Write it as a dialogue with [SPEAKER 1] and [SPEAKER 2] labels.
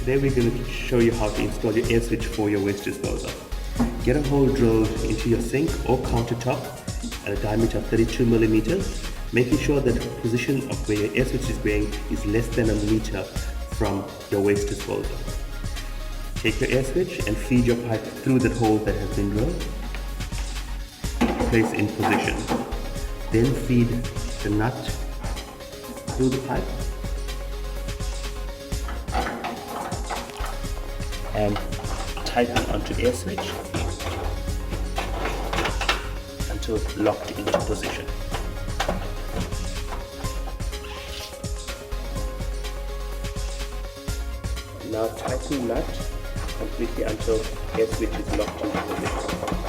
[SPEAKER 1] Today we're going to show you how to install your air switch for your waste disposer. Get a hole drilled into your sink or countertop at a diameter of 32 millimeters, making sure that the position of where your air switch is going is less than a meter from your waste disposer. Take your air switch and feed your pipe through that hole that has been drilled. Place in position. Then feed the nut through the pipe and tighten onto air switch until locked into position. Now tighten nut completely until air switch is locked into position.